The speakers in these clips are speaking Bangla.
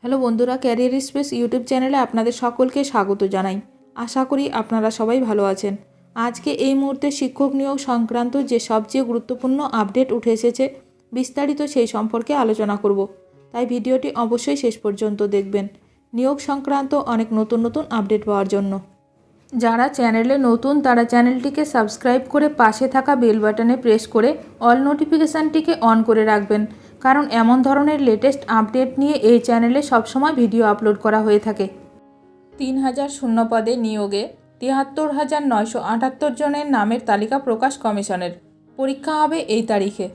হ্যালো বন্ধুরা, ক্যারিয়ার স্পেস ইউটিউব চ্যানেলে আপনাদের সকলকে স্বাগত জানাই। আশা করি আপনারা সবাই ভালো আছেন। আজকে এই মুহূর্তে শিক্ষক নিয়োগ সংক্রান্ত যে সবচেয়ে গুরুত্বপূর্ণ আপডেট উঠে এসেছে, বিস্তারিত সেই সম্পর্কে আলোচনা করব। তাই ভিডিওটি অবশ্যই শেষ পর্যন্ত দেখবেন নিয়োগ সংক্রান্ত অনেক নতুন নতুন আপডেট পাওয়ার জন্য। যারা চ্যানেলে নতুন তারা চ্যানেলটিকে সাবস্ক্রাইব করে পাশে থাকা বেল বাটনে প্রেস করে অল নোটিফিকেশানটিকে অন করে রাখবেন, কারণ এমন ধরনের লেটেস্ট আপডেট নিয়ে এই চ্যানেলে সবসময় ভিডিও আপলোড করা হয়ে থাকে। 3000 শূন্য পদে নিয়োগে 73,978 জনের নামের তালিকা প্রকাশ কমিশনের। পরীক্ষা হবে এই তারিখে।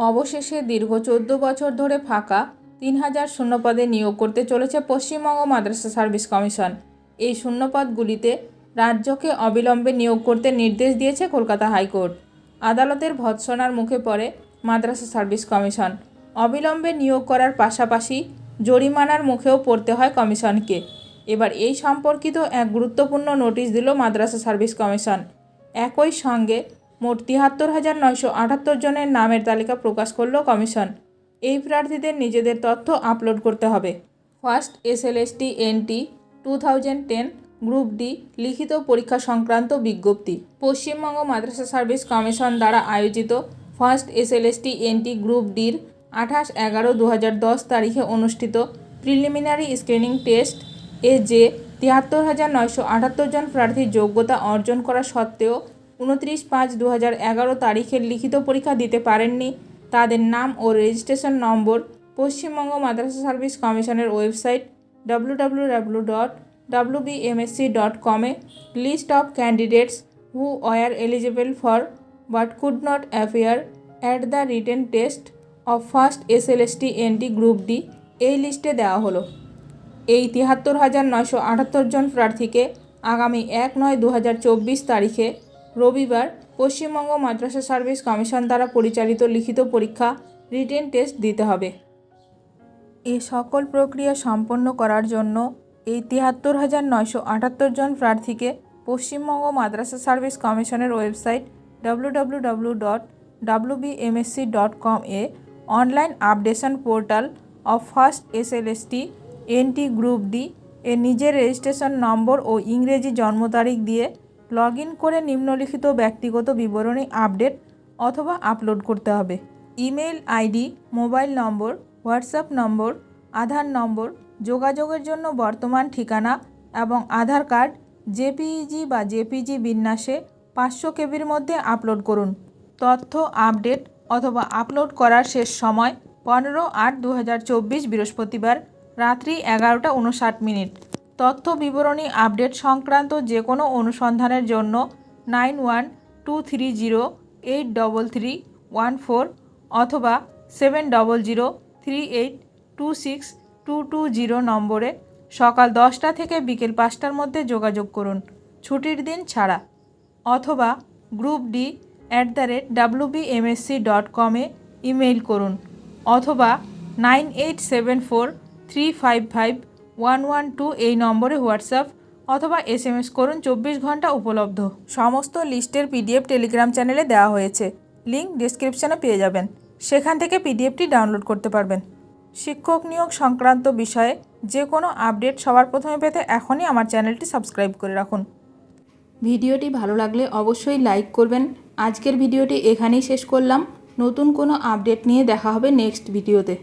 অবশেষে দীর্ঘ 14 বছর ধরে ফাঁকা 3000 শূন্য পদে নিয়োগ করতে চলেছে পশ্চিমবঙ্গ মাদ্রাসা সার্ভিস কমিশন। এই শূন্যপদগুলিতে রাজ্যকে অবিলম্বে নিয়োগ করতে নির্দেশ দিয়েছে কলকাতা হাইকোর্ট। আদালতের ভৎসনার মুখে পড়ে মাদ্রাসা সার্ভিস কমিশন। অবিলম্বে নিয়োগ করার পাশাপাশি জরিমানার মুখেও পড়তে হয় কমিশনকে। এবার এই সম্পর্কিত এক গুরুত্বপূর্ণ নোটিশ দিল মাদ্রাসা সার্ভিস কমিশন। একই সঙ্গে মোট 73,978 জনের নামের তালিকা প্রকাশ করল কমিশন। এই প্রার্থীদের নিজেদের তথ্য আপলোড করতে হবে। First SLST NT 2010 group D লিখিত পরীক্ষা সংক্রান্ত বিজ্ঞপ্তি। পশ্চিমবঙ্গ মাদ্রাসা সার্ভিস কমিশন দ্বারা আয়োজিত ফার্স্ট SLST NT গ্রুপ ডির 28/11/2010 তারিখে অনুষ্ঠিত প্রিলিমিনারি স্ক্রিনিং টেস্ট এ যে 73,978 জন প্রার্থীর যোগ্যতা অর্জন করা সত্ত্বেও 29/5/2011 তারিখের লিখিত পরীক্ষা দিতে পারেননি, তাদের নাম ও registration number Paschimbanga Madrasah service কমিশনের ওয়েবসাইট www.wbmsc.com এ list of candidates who were eligible for but could not appear at the written test of first SLST NT group D এই লিস্টে দেওয়া হলো। এই 73,978 জন প্রার্থীকে আগামী 1/9/2024 তারিখে রবিবার পশ্চিমবঙ্গ মাদ্রাসা সার্ভিস কমিশন দ্বারা পরিচালিত লিখিত পরীক্ষা রিটেন টেস্ট দিতে হবে। এই সকল প্রক্রিয়া সম্পন্ন করার জন্য এই 73,978 জন প্রার্থীকে পশ্চিমবঙ্গ মাদ্রাসা সার্ভিস কমিশনের website www.wbmsc.com A online updation portal of first SLST NT group D A নিজের রেজিস্ট্রেশন নম্বর ও ইংরেজি জন্ম তারিখ দিয়ে লগ ইন করে নিম্নলিখিত ব্যক্তিগত বিবরণী আপডেট অথবা আপলোড করতে হবে। Email ID, mobile number, WhatsApp number, Aadhaar number, যোগাযোগের জন্য বর্তমান ঠিকানা এবং আধার কার্ড JPEG বা JPG বিন্যাসে 500 KB'র মধ্যে আপলোড করুন। তথ্য আপডেট অথবা আপলোড করার শেষ সময় 15/8/2024 বৃহস্পতিবার রাত্রি 11:59। তথ্য বিবরণী আপডেট সংক্রান্ত যে কোনো অনুসন্ধানের জন্য 9123083314 অথবা 7003826220 নম্বরে সকাল 10টা থেকে বিকেল 5টার মধ্যে যোগাযোগ করুন, ছুটির দিন ছাড়া, অথবা group.d@wbmsc.com এ ইমেইল করুন, অথবা 9874355112 এই নম্বরে হোয়াটসঅ্যাপ অথবা SMS করুন। 24 ঘন্টা উপলব্ধ। সমস্ত লিস্টের PDF টেলিগ্রাম চ্যানেলে দেওয়া হয়েছে, লিঙ্ক ডেসক্রিপশানে পেয়ে যাবেন। সেখান থেকে PDFটি ডাউনলোড করতে পারবেন। শিক্ষক নিয়োগ সংক্রান্ত বিষয়ে যে কোনো আপডেট সবার প্রথমে পেতে এখনই আমার চ্যানেলটি সাবস্ক্রাইব করে রাখুন। ভিডিওটি ভালো লাগলে অবশ্যই লাইক করবেন। আজকের ভিডিওটি এখানেই শেষ করলাম। নতুন কোনো আপডেট নিয়ে দেখা হবে নেক্সট ভিডিওতে।